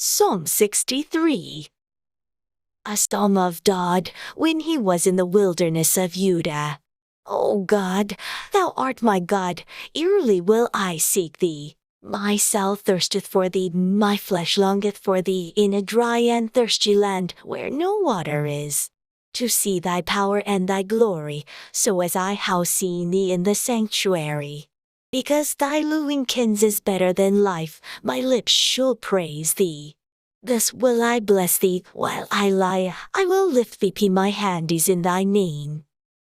Psalm 63. A psalm of Daud when he was in the wilderness of Judah. O God, thou art my God, early will I seek thee. My soul thirsteth for thee, my flesh longeth for thee, in a dry and thirsty land, where no water is. To see thy power and thy glory, so as I have seen thee in the sanctuary. Because thy loving kindness is better than life, my lips shall praise thee. Thus will I bless thee, while I lie, I will lift thee my hand is in thy name.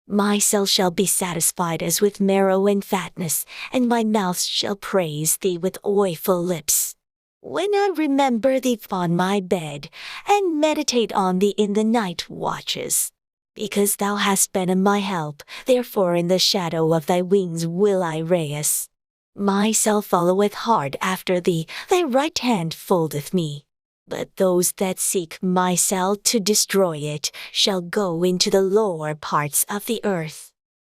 My soul shall be satisfied as with marrow and fatness, and my mouth shall praise thee with joyful lips. When I remember thee upon my bed, and meditate on thee in the night watches. Because thou hast been my help, therefore in the shadow of thy wings will I rest. My soul followeth hard after thee, thy right hand foldeth me. But those that seek my soul to destroy it shall go into the lower parts of the earth.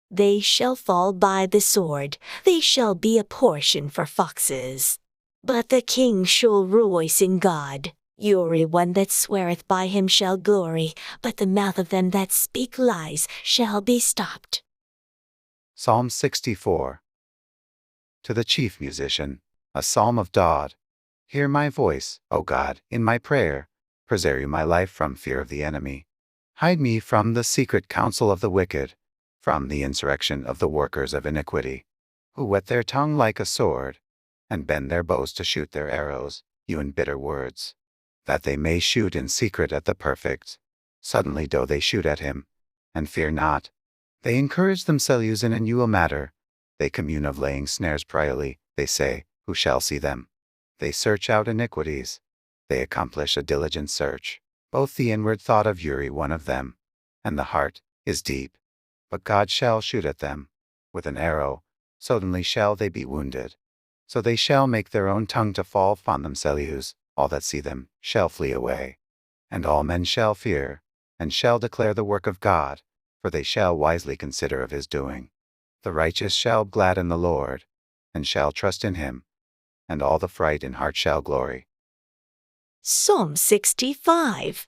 They shall fall by the sword, they shall be a portion for foxes. But the king shall rejoice in God. Every one that sweareth by him shall glory, but the mouth of them that speak lies shall be stopped. Psalm 64. To the chief musician, a psalm of Daud. Hear my voice, O God, in my prayer. Preserve my life from fear of the enemy. Hide me from the secret counsel of the wicked, from the insurrection of the workers of iniquity, who whet their tongue like a sword, and bend their bows to shoot their arrows, in bitter words, that they may shoot in secret at the perfect. Suddenly do they shoot at him, and fear not. They encourage themselves in a new matter. They commune of laying snares privily. They say, who shall see them? They search out iniquities. They accomplish a diligent search. Both the inward thought of every one of them, and the heart, is deep. But God shall shoot at them with an arrow, suddenly shall they be wounded. So they shall make their own tongue to fall upon themselves. All that see them shall flee away. And all men shall fear, and shall declare the work of God, for they shall wisely consider of his doing. The righteous shall glad in the Lord, and shall trust in him, and all the fright in heart shall glory. Psalm 65.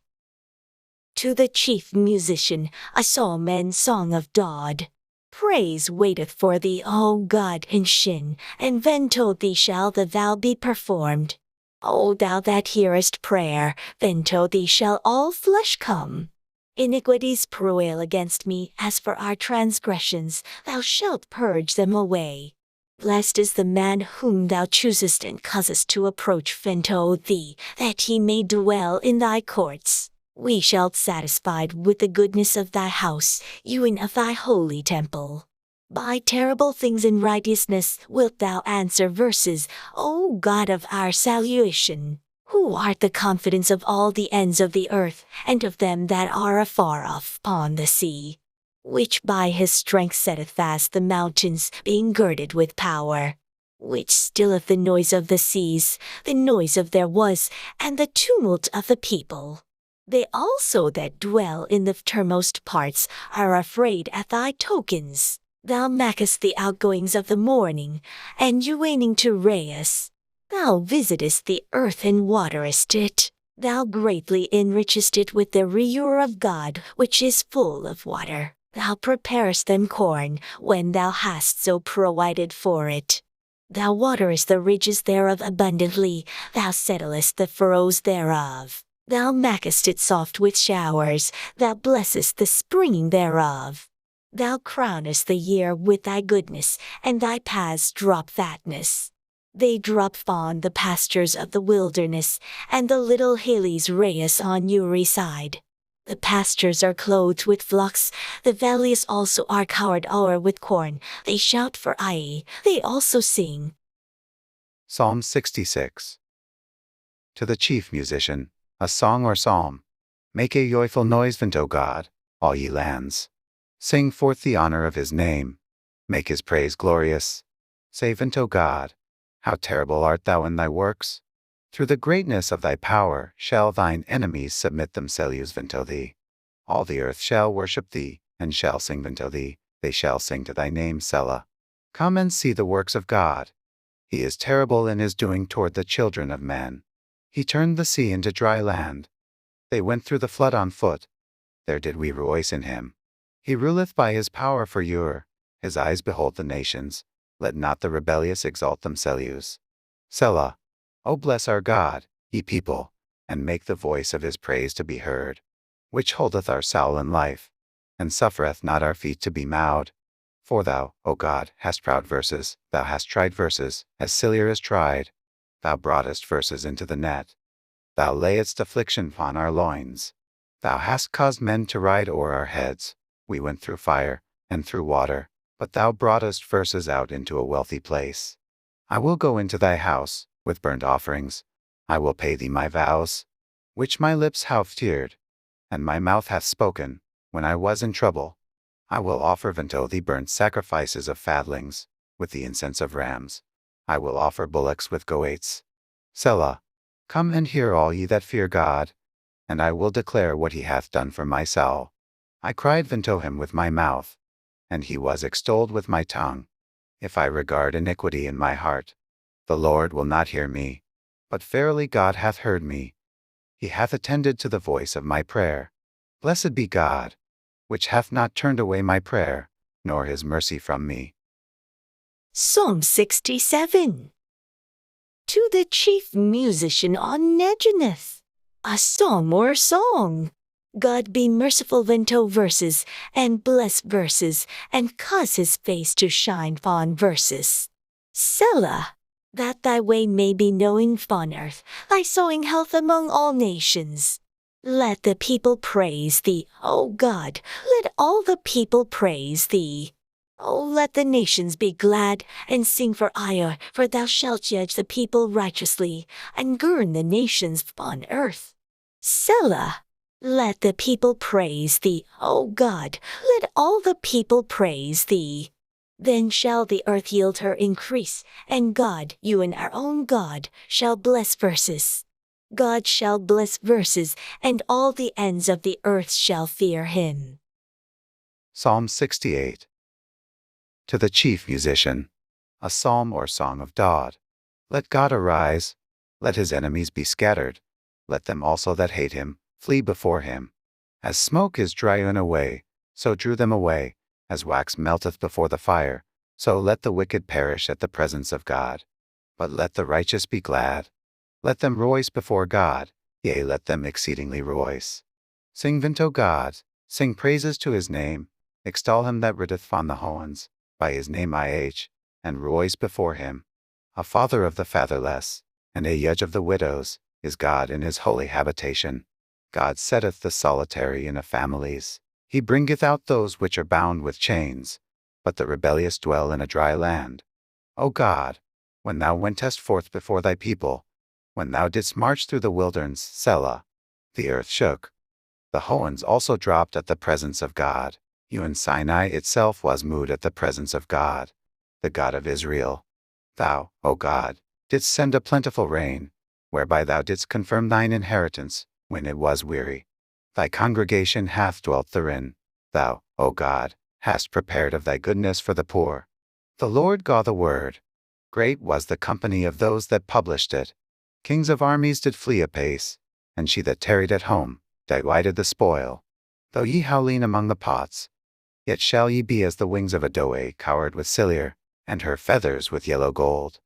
To the chief musician, a psalm and song of Daud. Praise waiteth for thee, O God, in Shin, and then to thee shall the vow be performed. O thou that hearest prayer, then to thee shall all flesh come. Iniquities prevail against me, as for our transgressions, thou shalt purge them away. Blessed is the man whom thou choosest and causest to approach unto thee, that he may dwell in thy courts. We shall be satisfied with the goodness of thy house, even of thy holy temple. By terrible things in righteousness wilt thou answer verses, O God of our salvation, who art the confidence of all the ends of the earth, and of them that are afar off upon the sea. Which by his strength setteth fast the mountains, being girded with power. Which stilleth the noise of the seas, the noise of their was, and the tumult of the people. They also that dwell in the uttermost parts are afraid at thy tokens. Thou makest the outgoings of the morning, and waning to rest. Thou visitest the earth and waterest it. Thou greatly enrichest it with the river of God, which is full of water. Thou preparest them corn, when thou hast so provided for it. Thou waterest the ridges thereof abundantly, thou settlest the furrows thereof. Thou makest it soft with showers, thou blessest the springing thereof. Thou crownest the year with thy goodness, and thy paths drop fatness. They drop on the pastures of the wilderness, and the little hillies rest on every side. The pastures are clothed with flocks, the valleys also are covered o'er with corn. They shout for aye, they also sing. Psalm 66. To the chief musician, a song or psalm. Make a joyful noise unto God, all ye lands. Sing forth the honor of his name. Make his praise glorious. Say unto God, how terrible art thou in thy works! Through the greatness of thy power shall thine enemies submit themselves unto thee. All the earth shall worship thee, and shall sing unto thee. They shall sing to thy name, Selah. Come and see the works of God. He is terrible in his doing toward the children of men. He turned the sea into dry land. They went through the flood on foot. There did we rejoice in him. He ruleth by his power for ever. His eyes behold the nations. Let not the rebellious exalt themselves. Selah. O bless our God, ye people, and make the voice of his praise to be heard, which holdeth our soul in life, and suffereth not our feet to be bowed. For thou, O God, hast proud verses, thou hast tried verses, as Silier is tried. Thou broughtest verses into the net. Thou layedst affliction upon our loins. Thou hast caused men to ride o'er our heads. We went through fire, and through water, but thou broughtest verses out into a wealthy place. I will go into thy house, with burnt offerings. I will pay thee my vows, which my lips have uttered, and my mouth hath spoken, when I was in trouble. I will offer unto thee burnt sacrifices of fatlings, with the incense of rams. I will offer bullocks with goats. Selah. Come and hear all ye that fear God, and I will declare what he hath done for my soul. I cried unto him with my mouth, and he was extolled with my tongue. If I regard iniquity in my heart, the Lord will not hear me. But verily God hath heard me. He hath attended to the voice of my prayer. Blessed be God, which hath not turned away my prayer, nor his mercy from me. Psalm 67. To the chief musician on Negeneth, a psalm or song. God be merciful unto verses, and bless verses, and cause his face to shine upon verses. Selah, that thy way may be known upon earth, thy sowing health among all nations. Let the people praise thee, O God, let all the people praise thee. O let the nations be glad, and sing for ire, for thou shalt judge the people righteously, and govern the nations upon earth. Selah. Let the people praise thee, O God, let all the people praise thee. Then shall the earth yield her increase, and God, you and our own God, shall bless verses. God shall bless verses, and all the ends of the earth shall fear him. Psalm 68. To the chief musician, a psalm or song of God. Let God arise, let his enemies be scattered, let them also that hate him flee before him. As smoke is driven away, so drew them away, as wax melteth before the fire, so let the wicked perish at the presence of God. But let the righteous be glad. Let them rejoice before God, yea, let them exceedingly rejoice. Sing unto God, sing praises to his name, extol him that rideth on the hoans, by his name and rejoice before him. A father of the fatherless, and a judge of the widows, is God in his holy habitation. God setteth the solitary in a families. He bringeth out those which are bound with chains, but the rebellious dwell in a dry land. O God, when thou wentest forth before thy people, when thou didst march through the wilderness, Selah, the earth shook. The hoans also dropped at the presence of God. Even Sinai itself was moved at the presence of God, the God of Israel. Thou, O God, didst send a plentiful rain, whereby thou didst confirm thine inheritance, when it was weary. Thy congregation hath dwelt therein. Thou, O God, hast prepared of thy goodness for the poor. The Lord God the word. Great was the company of those that published it. Kings of armies did flee apace, and she that tarried at home divided the spoil. Though ye howling among the pots, yet shall ye be as the wings of a doe covered with Silier, and her feathers with yellow gold.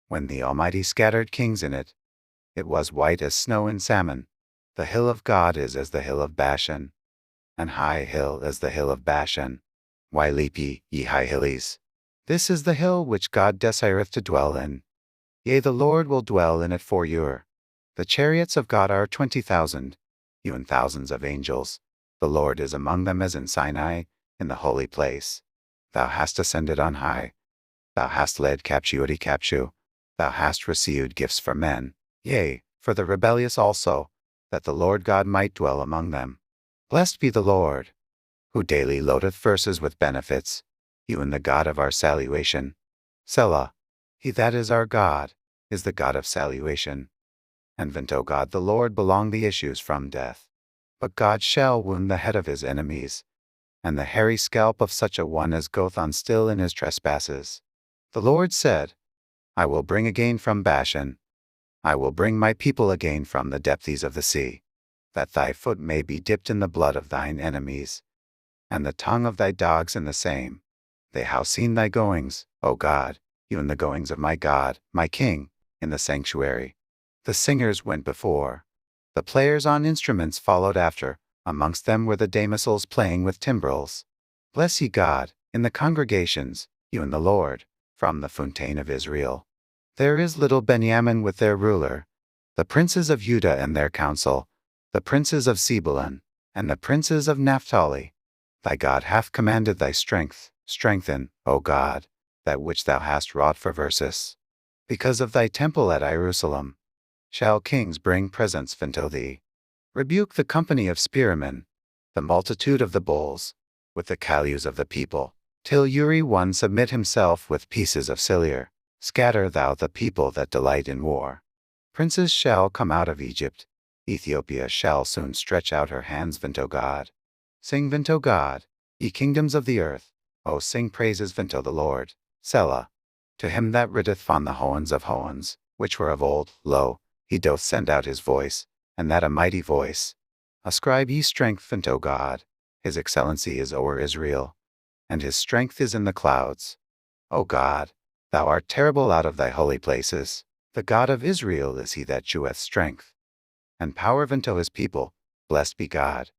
When the Almighty scattered kings in it, it was white as snow in salmon. The hill of God is as the hill of Bashan, an high hill as the hill of Bashan. Why leap ye high hillies? This is the hill which God desireth to dwell in. Yea, the Lord will dwell in it for ever. The chariots of God are 20,000, even thousands of angels. The Lord is among them as in Sinai, in the holy place. Thou hast ascended on high. Thou hast led captivity captive. Thou hast received gifts for men, yea, for the rebellious also, that the Lord God might dwell among them. Blessed be the Lord, who daily loadeth verses with benefits, even the God of our salvation. Selah. He that is our God, is the God of salvation. And unto God the Lord belong the issues from death. But God shall wound the head of his enemies, and the hairy scalp of such a one as goeth on still in his trespasses. The Lord said, I will bring again from Bashan, I will bring my people again from the depths of the sea, that thy foot may be dipped in the blood of thine enemies, and the tongue of thy dogs in the same. They have seen thy goings, O God, even the goings of my God, my King, in the sanctuary. The singers went before. The players on instruments followed after. Amongst them were the damosels playing with timbrels. Bless ye God, in the congregations, even the Lord, from the fontaine of Israel. There is little Benjamin with their ruler, the princes of Judah and their council, the princes of Zebulun, and the princes of Naphtali. Thy God hath commanded thy strength. Strengthen, O God, that which thou hast wrought for verses. Because of thy temple at Jerusalem, shall kings bring presents unto thee. Rebuke the company of spearmen, the multitude of the bulls, with the calews of the people, till Uri one submit himself with pieces of silver. Scatter thou the people that delight in war. Princes shall come out of Egypt. Ethiopia shall soon stretch out her hands unto God. Sing unto God, ye kingdoms of the earth. O sing praises unto the Lord. Selah. To him that rideth on the hoans of hoans, which were of old, lo, he doth send out his voice, and that a mighty voice. Ascribe ye strength unto God. His excellency is o'er Israel, and his strength is in the clouds. O God, thou art terrible out of thy holy places. The God of Israel is he that sheweth strength and power unto his people. Blessed be God.